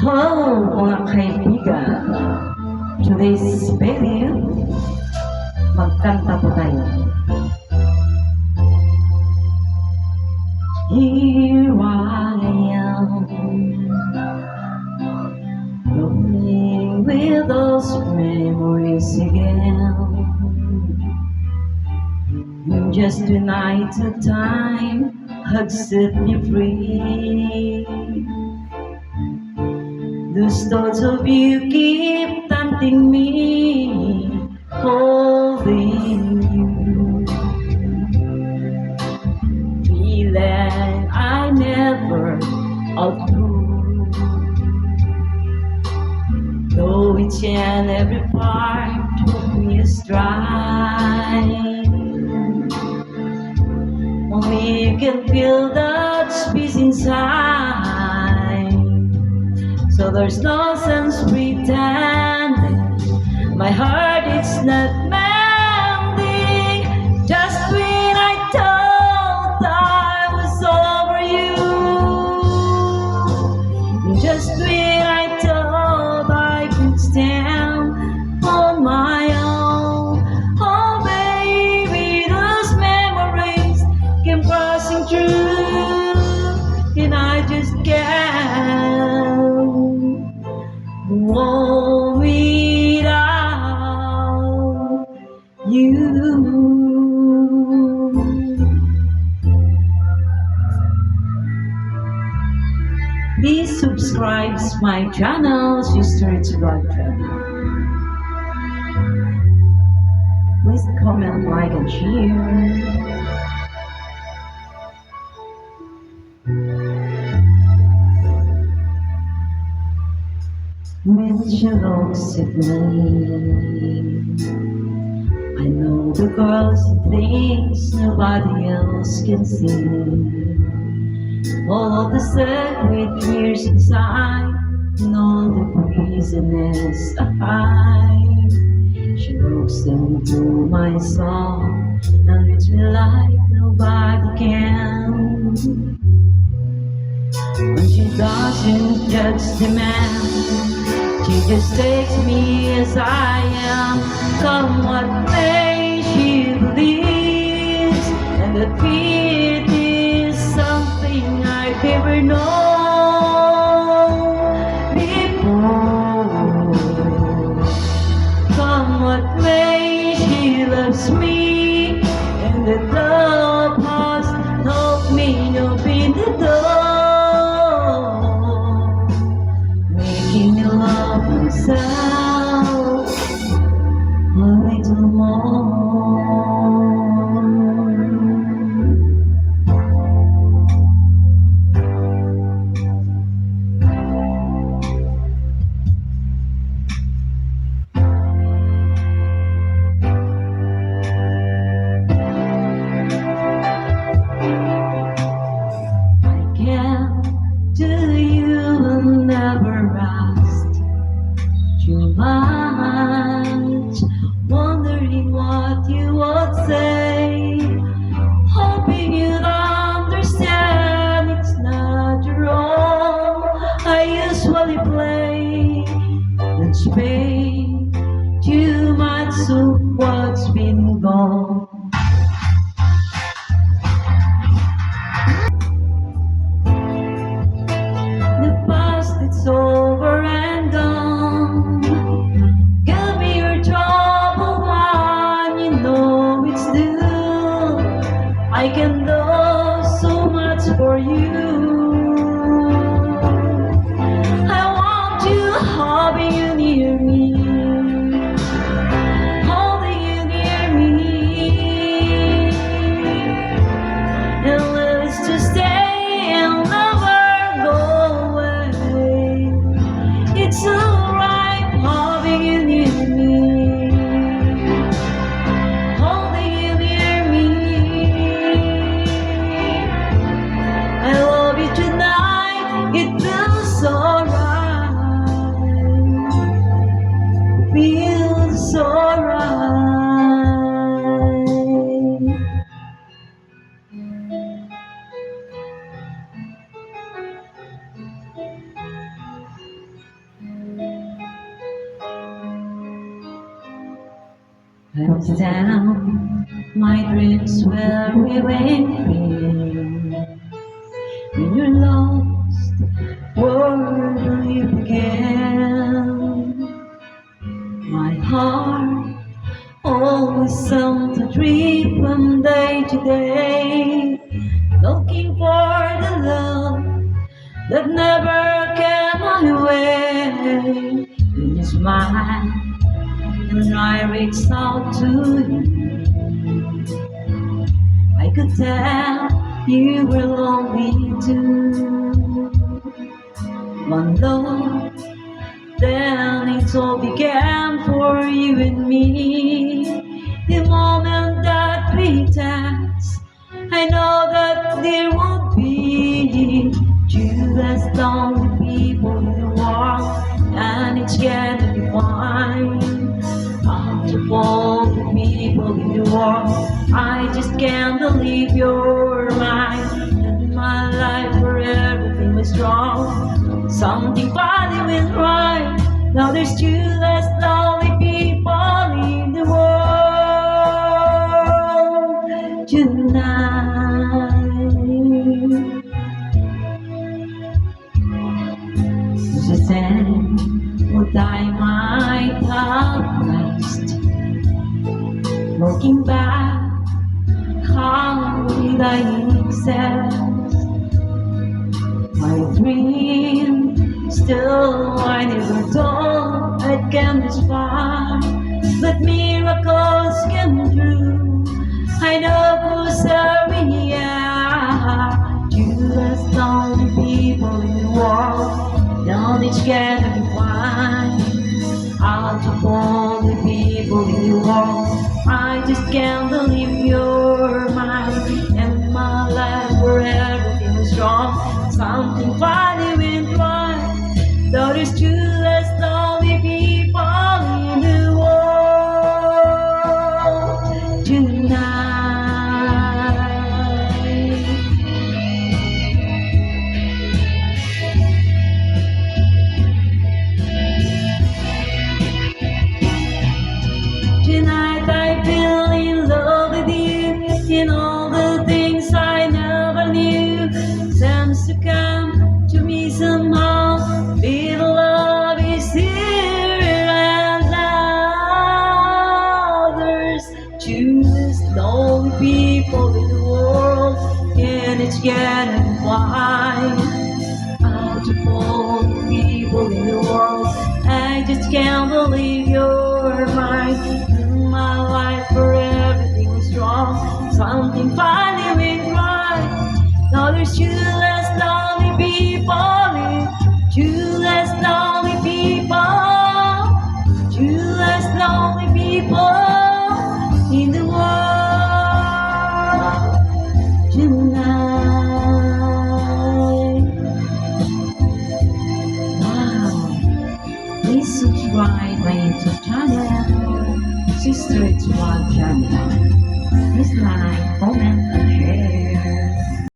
Hello mga kaibigan. Today's video, magkanta po tayo. Here I am, rolling with those memories again. Just tonight a time had set me free. Those thoughts of you keep tempting me, holding you, feeling I never outgrew. Though each and every part took me a stride, only you can feel that space inside. So there's no sense pretending my heart is not mending. Just when I thought I was over you, just when I thought I could stand on my own, oh baby, those memories came crossing through, and I just can't go without you. Please subscribe my channel, Sister to God Channel. Please comment, like, and share. When she looks at me, I know the girls and things nobody else can see. All of the secret fears inside, and all the prisoners hide. She looks into my soul and reads me like nobody can. When she doesn't judge the man, she just takes me as I am. Come what may, she believes, and that fear is something I've never known before. Come what may, she loves me, and that love has helped me open the door, making me love myself a little more. I can't do you and never asked too much, wondering what you would say, hoping you'd understand it's not your role. I usually play and spay too much of what's been gone. The past, it's over and gone. Give me your trouble when you know it's due. I can do so much for you. I want you, having you near me, hold Hands down, my dreams will remain free. When you're lost, where will you begin? My heart always seems to dream from day to day, looking for the love that never came my way. When you smile and I reach out to you, I could tell you were lonely too. One love, then it all began for you and me. The moment that we touched, I know that there would be two less lonely people in the world, and it's gonna be fine. Out of all the people in the world, I just can't believe you're mine. In my life where everything was wrong, something funny went right. Now there's two less lonely people in the world tonight. The same what I might have lost. Looking back, how did I exist? My dream, still I never thought I'd come this far. But miracles come true, I know who's we are. Two less lonely people in the world, now it's gonna be fine. Out of all the people in the world, I just can't believe you're mine. In my life where everything was wrong, something funny went right. Though there's two less lonely people in the world tonight. Tonight I feel in love with you, in all the things I never knew. Seems to come to me somehow, little love is here and now. There's two less lonely people in the world, and it's getting fine. Out of all the people in the world, I just can't believe you're mine. In my life where everything was wrong, something finally went right. Now there's two less lonely people, two less lonely people, two less lonely people in the world tonight. Wow, please subscribe my YouTube channel, Sister It's One Channel. Please like, comment,